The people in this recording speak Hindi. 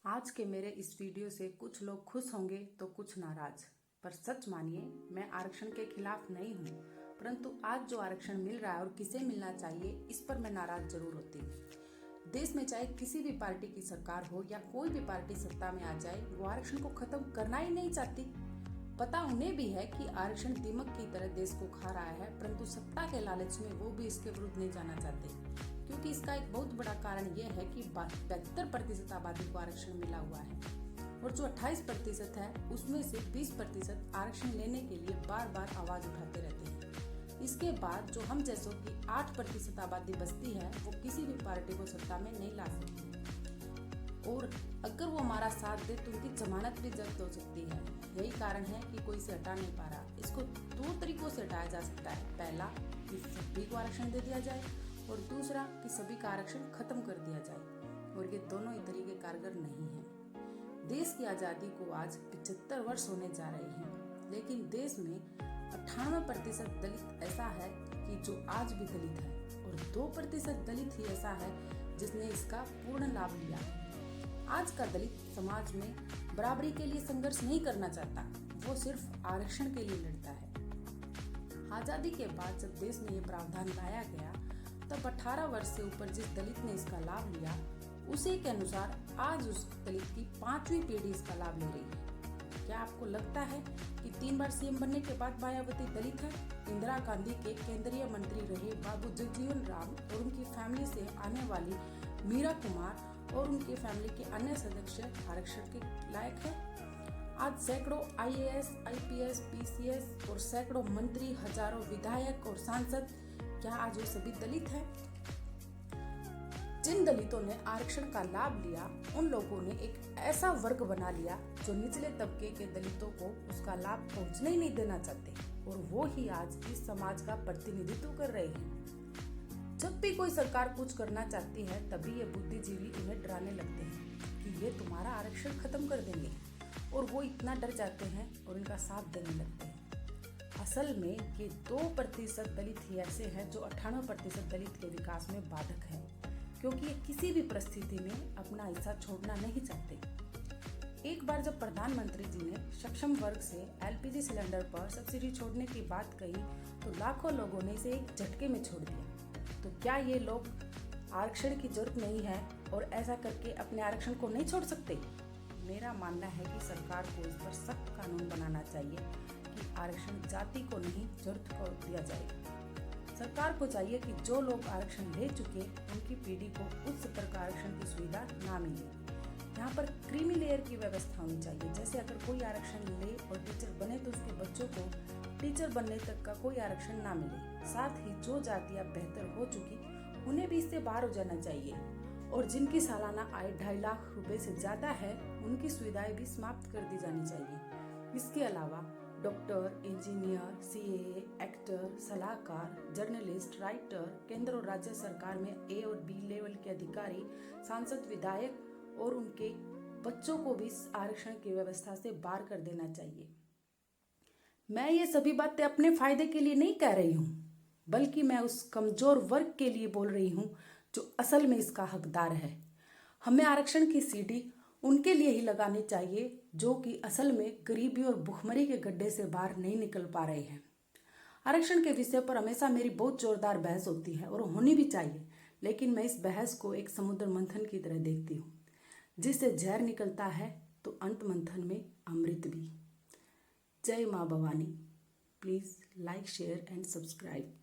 आज के मेरे इस वीडियो से कुछ लोग खुश होंगे तो कुछ नाराज। पर सच मानिए, मैं आरक्षण के खिलाफ नहीं हूँ, परंतु आज जो आरक्षण मिल रहा है और किसे मिलना चाहिए, इस पर मैं नाराज जरूर होती हूँ। देश में चाहे किसी भी पार्टी की सरकार हो या कोई भी पार्टी सत्ता में आ जाए, वो आरक्षण को खत्म करना ही नहीं चाहती। पता उन्हें भी है कि आरक्षण दीमक की तरह देश को खा रहा है, परंतु सत्ता के लालच में वो भी इसके विरुद्ध नहीं जाना चाहते, क्योंकि इसका एक बहुत बड़ा कारण यह है कि 72% आबादी को आरक्षण मिला हुआ है और जो 28% है उसमें से 20% आरक्षण लेने के लिए बार बार आवाज उठाते रहते हैं। इसके बाद जो हम जैसों की 8% आबादी बचती है, वो किसी भी पार्टी को सत्ता में नहीं ला सकती और अगर वो हमारा साथ दे तो उनकी जमानत भी जब्त हो सकती है। यही कारण है कि कोई इसे हटा नहीं पा रहा। इसको दो तरीकों से हटाया जा सकता है। पहला, कि सभी को आरक्षण दे दिया जाए और दूसरा कि सभी का आरक्षण खत्म कर दिया जाए, और ये दोनों ही तरीके कारगर नहीं हैं। देश की आज़ादी को आज 75 वर्ष होने जा रहे हैं, लेकिन देश में 98% दलित ऐसा है कि जो आज भी दलित है और 2% दलित ही ऐसा है जिसने इसका पूर्ण लाभ लिया। आज का दलित समाज में बराबरी के लिए संघर्ष नहीं करना चाहता, वो सिर्फ आरक्षण के लिए लड़ता है। आजादी के बाद जब देश में ये प्रावधान लाया गया, तब 18 वर्ष से ऊपर जिस दलित ने इसका लाभ लिया, उसी के अनुसार आज उस दलित की 5वीं पीढ़ी इसका लाभ ले रही है। क्या आपको लगता है कि 3 बार सीएम बनने के बाद मायावती दलित है? इंदिरा गांधी के केंद्रीय मंत्री रहे बाबू जगजीवन राम और उनकी फैमिली से आने वाली मीरा कुमार और उनकी फैमिली के अन्य सदस्य आरक्षण के लायक है? आज सैकड़ों आईएएस, आईपीएस, पीसीएस और सैकड़ों मंत्री, हजारों विधायक और सांसद, क्या आज वो सभी दलित हैं? जिन दलितों ने आरक्षण का लाभ लिया, उन लोगों ने एक ऐसा वर्ग बना लिया जो निचले तबके के दलितों को उसका लाभ पहुंचने ही नहीं देना चाहते, और वो ही आज इस समाज का प्रतिनिधित्व कर रहे हैं। जब भी कोई सरकार कुछ करना चाहती है, तभी ये बुद्धिजीवी इन्हें डराने लगते हैं कि ये तुम्हारा आरक्षण खत्म कर देंगे, और वो इतना डर जाते हैं और इनका साथ देने लगते हैं। असल में ये 2% दलित ही ऐसे हैं जो 98% दलित के विकास में बाधक हैं, क्योंकि ये किसी भी परिस्थिति में अपना हिस्सा छोड़ना नहीं चाहते। एक बार जब प्रधानमंत्री जी ने सक्षम वर्ग से एलपीजी सिलेंडर पर सब्सिडी छोड़ने की बात कही, तो लाखों लोगों ने इसे एक झटके में छोड़ दिया। तो क्या ये लोग आरक्षण की जरूरत नहीं है और ऐसा करके अपने आरक्षण को नहीं छोड़ सकते? मेरा मानना है कि सरकार को इस पर सख्त कानून बनाना चाहिए कि आरक्षण जाति को नहीं, जरूरत को दिया जाए। सरकार को चाहिए कि जो लोग आरक्षण ले चुके, उनकी पीढ़ी को उच्च स्तर का आरक्षण की सुविधा ना मिले। यहाँ पर क्रीमी लेयर की व्यवस्था होनी चाहिए। जैसे अगर कोई आरक्षण ले और टीचर बने तो उसके बच्चों को टीचर बनने तक का कोई आरक्षण ना मिले। साथ ही जो जातियां बेहतर हो चुकी, उन्हें भी इससे बाहर हो जाना चाहिए, और जिनकी सालाना आय 2.5 लाख रुपए से ज्यादा है, उनकी सुविधाएं भी समाप्त कर दी जानी चाहिए। इसके अलावा डॉक्टर, इंजीनियर, सीए, एक्टर, सलाहकार, जर्नलिस्ट, राइटर, केंद्र और राज्य सरकार में ए और बी लेवल के अधिकारी, सांसद, विधायक और उनके बच्चों को भी आरक्षण की व्यवस्था से बाहर कर देना चाहिए। मैं ये सभी बातें अपने फायदे के लिए नहीं कह रही हूँ, बल्कि मैं उस कमजोर वर्ग के लिए बोल रही हूँ जो असल में इसका हकदार है। हमें आरक्षण की सीढ़ी उनके लिए ही लगानी चाहिए जो कि असल में गरीबी और भुखमरी के गड्ढे से बाहर नहीं निकल पा रहे हैं। आरक्षण के विषय पर हमेशा मेरी बहुत जोरदार बहस होती है और होनी भी चाहिए, लेकिन मैं इस बहस को एक समुद्र मंथन की तरह देखती हूँ। जिससे जहर निकलता है तो अंत मंथन में अमृत भी। जय माँ Bhavani. Please like, share and subscribe.